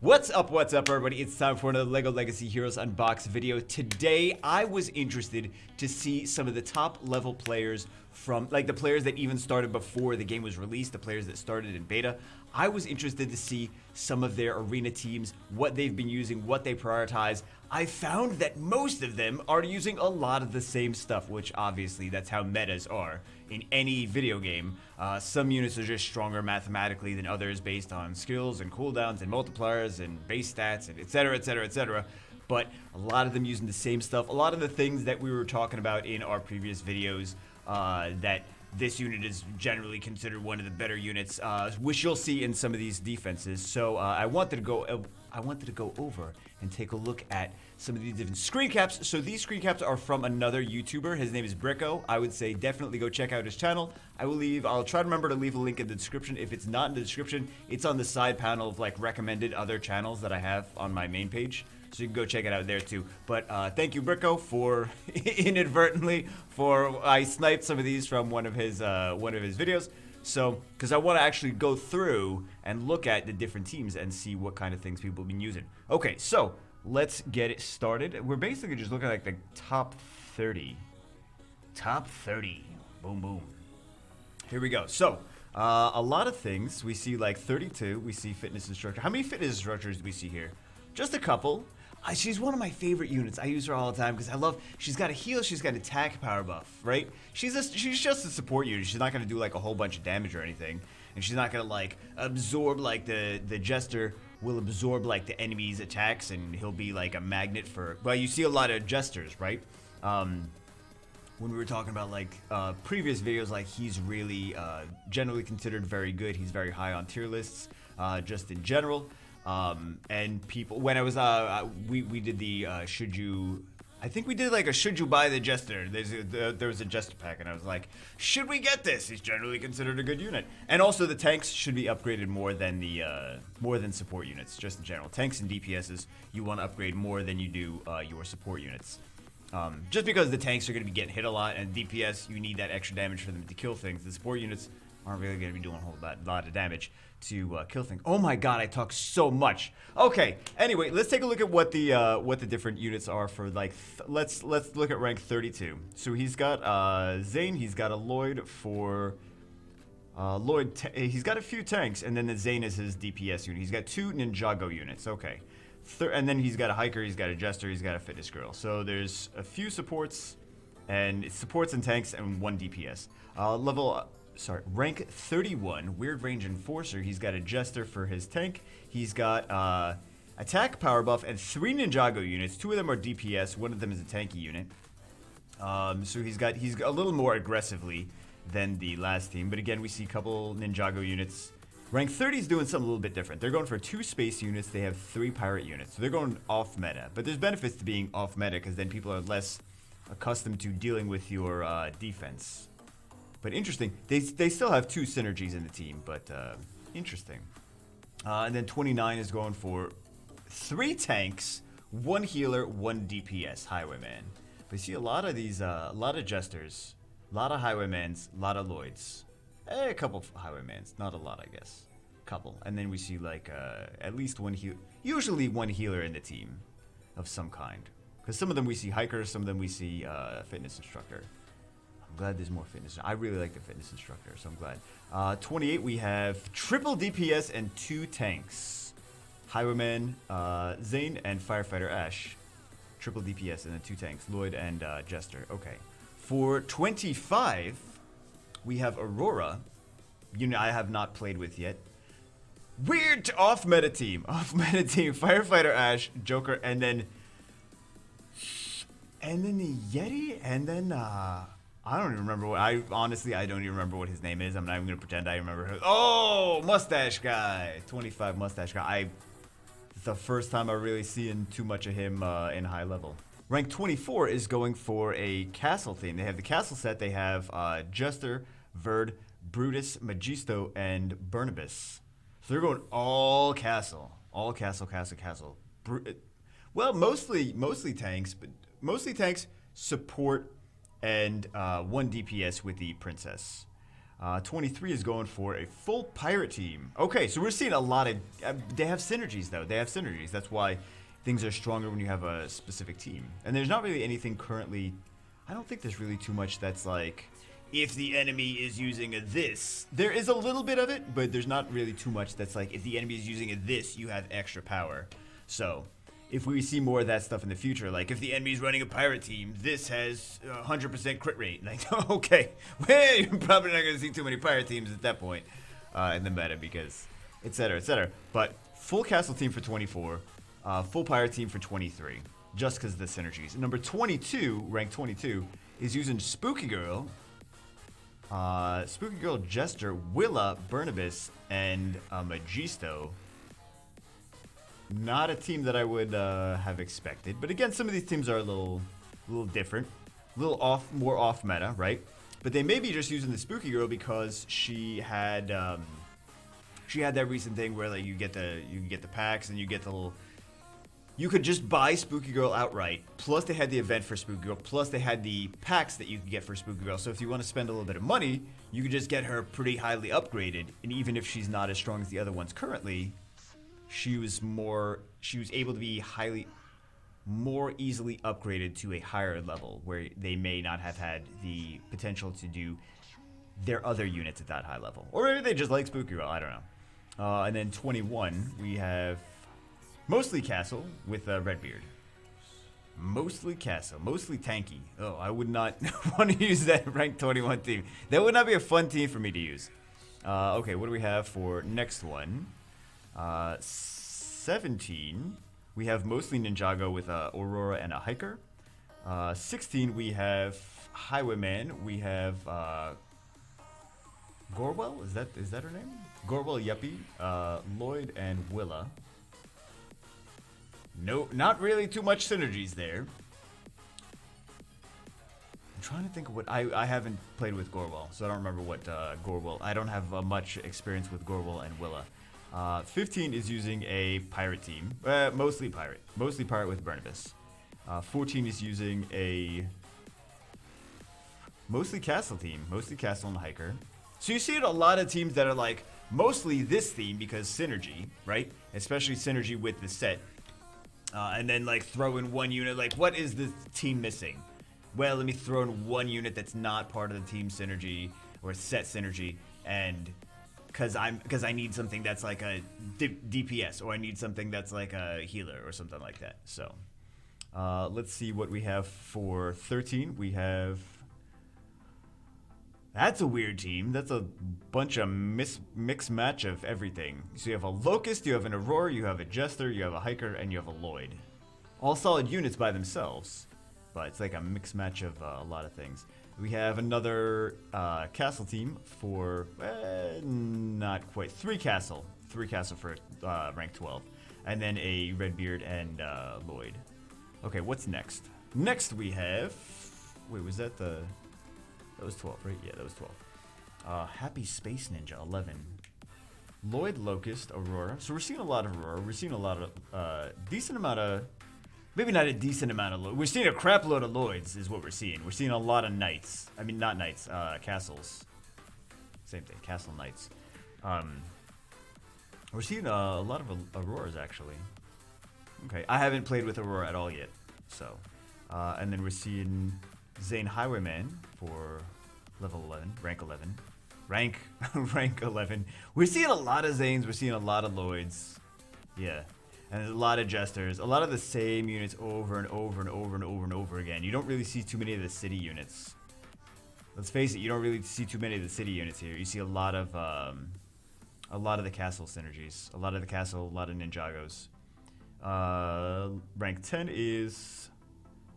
What's up, everybody? It's time for another LEGO Legacy Heroes Unboxed video. Today, I was interested to see some of the top level players from, like the players that even started before the game was released, the players that started in beta. I was interested to see some of their arena teams, what they've been using, what they prioritize. I found that most of them are using a lot of the same stuff, which obviously that's how metas are in any video game. Some units are just stronger mathematically than others based on skills and cooldowns and multipliers and base stats and etc, etc, etc. But a lot of them using the same stuff. A lot of the things that we were talking about in our previous videos, that this unit is generally considered one of the better units, which you'll see in some of these defenses. So I wanted to go over and take a look at some of these different screen caps. So these screen caps are from another YouTuber. His name is Bricko. I would say definitely go check out his channel. I'll try to remember to leave a link in the description. If it's not in the description, it's on the side panel of like recommended other channels that I have on my main page. So you can go check it out there too. But thank you, Bricko, for I sniped some of these from one of his videos. So, because I want to actually go through and look at the different teams and see what kind of things people have been using. Okay, so let's get it started. We're basically just looking at like the top 30. Top 30. Boom, boom. Here we go. So, a lot of things. We see like 32. We see fitness instructor. How many fitness instructors do we see here? Just a couple. She's one of my favorite units. I use her all the time because I love. She's got a heal. She's got attack power buff, right? She's just a support unit. She's not gonna do like a whole bunch of damage or anything, and she's not gonna like absorb like the jester will absorb like the enemy's attacks, and he'll be like a magnet for. Well, you see a lot of jesters, right? When we were talking about like previous videos, like he's really generally considered very good. He's very high on tier lists, just in general. And people, when I was, we did the, I think we did like a should you buy the jester. There was a jester pack, and I was like, should we get this? He's generally considered a good unit. And also the tanks should be upgraded more than support units, just in general. Tanks and DPSs, you want to upgrade more than you do, your support units. Just because the tanks are going to be getting hit a lot, and DPS, you need that extra damage for them to kill things. The support units aren't really going to be doing a whole lot of damage to kill things. Oh my god, I talk so much. Okay, anyway, let's take a look at what the different units are for like. Let's look at rank 32. So he's got Zane. He's got a Lloyd for he's got a few tanks, and then the Zane is his DPS unit. He's got 2 Ninjago units. Okay, and then he's got a hiker. He's got a jester. He's got a fitness girl. So there's a few supports, and it's supports and tanks, and 1 DPS. Rank 31, Weird Range Enforcer. He's got a Jester for his tank. He's got attack power buff and 3 Ninjago units. 2 of them are DPS. 1 of them is a tanky unit. So he's a little more aggressively than the last team. But again, we see a couple Ninjago units. Rank 30 is doing something a little bit different. They're going for 2 space units. They have 3 pirate units. So they're going off meta. But there's benefits to being off meta because then people are less accustomed to dealing with your defense. But interesting, they still have 2 synergies in the team, but interesting. And then 29 is going for 3 tanks, 1 healer, 1 DPS, Highwayman. But you see a lot of these, a lot of jesters, a lot of Highwaymans, a lot of Lloyds. A couple of Highwaymans, not a lot, I guess. Couple. And then we see like at least 1 healer, usually 1 healer in the team of some kind. Because some of them we see hikers, some of them we see fitness instructor. I'm glad there's more fitness. I really like the fitness instructor, so I'm glad. 28, we have triple DPS and 2 tanks. Highwayman, Zane, and Firefighter Ash. Triple DPS and then 2 tanks. Lloyd and Jester. Okay. For 25, we have Aurora. I have not played with yet. Weird off-meta team. Off-meta team. Firefighter Ash, Joker, and then the Yeti, and then I don't even remember what honestly I don't even remember what his name is. I'm not even gonna pretend I remember. Oh, mustache guy, 25 mustache guy. It's the first time I'm really seeing too much of him in high level. Rank 24 is going for a castle theme. They have the castle set. They have Jester, Verd, Brutus, Magisto, and Barnabas. So they're going all castle, castle. Well, mostly tanks, but mostly tanks, support, and 1 DPS with the princess. 23 is going for a full pirate team. Okay, so we're seeing a lot of... they have synergies, though. They have synergies. That's why things are stronger when you have a specific team. And there's not really anything currently... I don't think there's really too much that's like... if the enemy is using a this. There is a little bit of it, but there's not really too much that's like, if the enemy is using a this, you have extra power. So... if we see more of that stuff in the future, like if the enemy's running a pirate team, this has 100% crit rate. Like, okay, well, you're probably not going to see too many pirate teams at that point in the meta because, etc., etc. But full castle team for 24, full pirate team for 23, just because of the synergies. Number 22, rank 22, is using Spooky Girl, Jester, Willa, Burnibus, and Magisto. Not a team that I would have expected, but again, some of these teams are a little different, a little more off meta, right? But they may be just using the Spooky Girl because she had that recent thing where like you get the packs and you get the little. You could just buy Spooky Girl outright. Plus, they had the event for Spooky Girl. Plus, they had the packs that you could get for Spooky Girl. So if you want to spend a little bit of money, you could just get her pretty highly upgraded. And even if she's not as strong as the other ones currently. She was able to be more easily upgraded to a higher level where they may not have had the potential to do their other units at that high level. Or maybe they just like Spooky Girl, I don't know. And then 21, we have mostly Castle with Redbeard. Mostly Castle, mostly tanky. Oh, I would not want to use that rank 21 team. That would not be a fun team for me to use. Okay, what do we have for next one? 17, we have mostly Ninjago with Aurora and a Hiker. 16, we have Highwayman. We have Gorwell. Is that her name? Gorwell, Yuppie, Lloyd, and Willa. No, not really too much synergies there. I'm trying to think of what I haven't played with Gorwell, so I don't remember what Gorwell. I don't have much experience with Gorwell and Willa. 15 is using a pirate team, mostly pirate with Burnibus. 14 is using a mostly castle team, mostly castle and hiker. So you see a lot of teams that are like mostly this theme because synergy, right? Especially synergy with the set. And then like throw in one unit, like what is the team missing? Well, let me throw in one unit that's not part of the team synergy or set synergy, and because I need something that's like a DPS, or I need something that's like a healer or something like that. So let's see what we have for 13. We have, that's a weird team. That's a bunch of mixed match of everything. So you have a Locust, you have an Aurora, you have a Jester, you have a Hiker, and you have a Lloyd. All solid units by themselves, but it's like a mixed match of a lot of things. We have another castle team for, not quite, 3 castle for rank 12. And then a Redbeard and Lloyd. Okay, what's next? Next we have, wait, was that the, that was 12, right? Yeah, that was 12. Happy Space Ninja, 11. Lloyd, Locust, Aurora. So we're seeing a lot of Aurora. We're seeing a lot of, decent amount of, maybe not a decent amount of Lloyd. We're seeing a crap load of Lloyds is what we're seeing. We're seeing a lot of knights. I mean, not knights, castles. Same thing, castle knights. We're seeing a lot of Auroras, actually. Okay, I haven't played with Aurora at all yet. So, and then we're seeing Zane Highwayman for level 11, rank 11. Rank 11. We're seeing a lot of Zanes. We're seeing a lot of Lloyds. Yeah. And there's a lot of Jesters, a lot of the same units over and over and over and over and over again. You don't really see too many of the city units. Let's face it, you don't really see too many of the city units here. You see a lot of the castle synergies, a lot of Ninjagos. Rank 10 is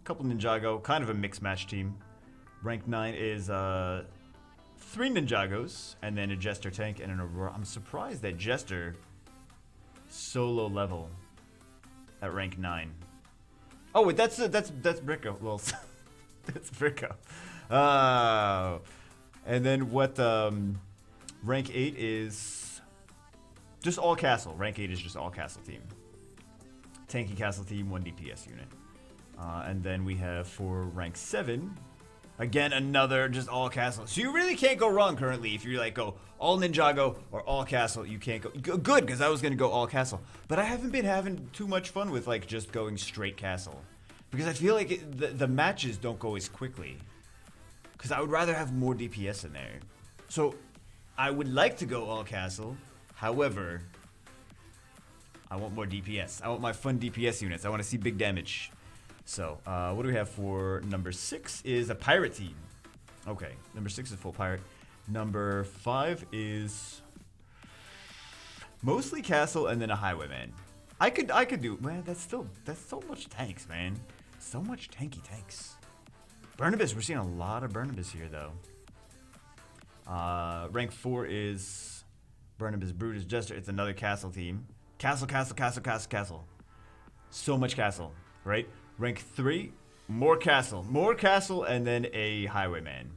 a couple Ninjago, kind of a mixed match team. Rank 9 is 3 Ninjagos, and then a Jester tank and an Aurora. I'm surprised that Jester so low level at rank 9. Oh wait, that's Bricko. Well, that's Bricko. And then what? Rank 8 is just all castle. Rank 8 is just all castle team. Tanky castle team, 1 DPS unit. And then we have for rank 7, Again, another just all castle. So you really can't go wrong currently if you like go all Ninjago or all castle. You can't go good because I was gonna go all castle, but I haven't been having too much fun with like just going straight castle because I feel like the matches don't go as quickly. Because I would rather have more DPS in there. So I would like to go all castle. However, I want more DPS. I want my fun DPS units. I want to see big damage. So, what do we have for number 6 is a pirate team. Okay, number 6 is full pirate. Number 5 is mostly castle and then a highwayman. I could do, man, that's so much tanks, man. So much tanky tanks. Barnabas, we're seeing a lot of Barnabas here though. Rank 4 is Barnabas Brutus Jester. It's another castle team. Castle. So much castle, right? Rank 3, more castle, and then a highwayman.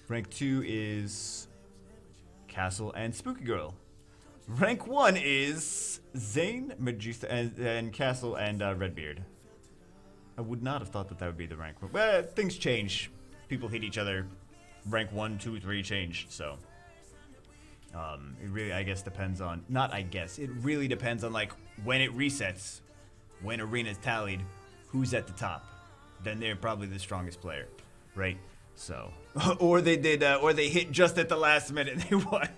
Rank 2 is castle and spooky girl. Rank 1 is Zane, Medusa, and castle and Redbeard. I would not have thought that would be the rank. Well, things change. People hit each other. Rank 1, 2, 3 changed, so. It really, I guess, depends on... Not I guess. It really depends on, like, when it resets. When arena's tallied. Who's at the top. Then they're probably the strongest player. Right? So. or they hit just at the last minute and they won.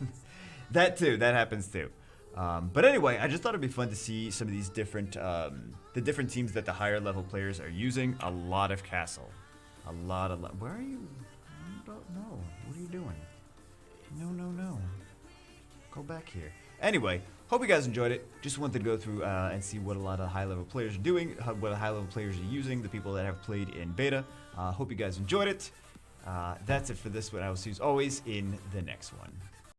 That too. That happens too. But anyway, I just thought it'd be fun to see some of these different, the different teams that the higher level players are using. A lot of castle. Where are you? I don't know. What are you doing? No. Go back here. Anyway, hope you guys enjoyed it. Just wanted to go through and see what a lot of high level players are doing, what high level players are using, the people that have played in beta. Hope you guys enjoyed it. That's it for this one. I will see you as always in the next one.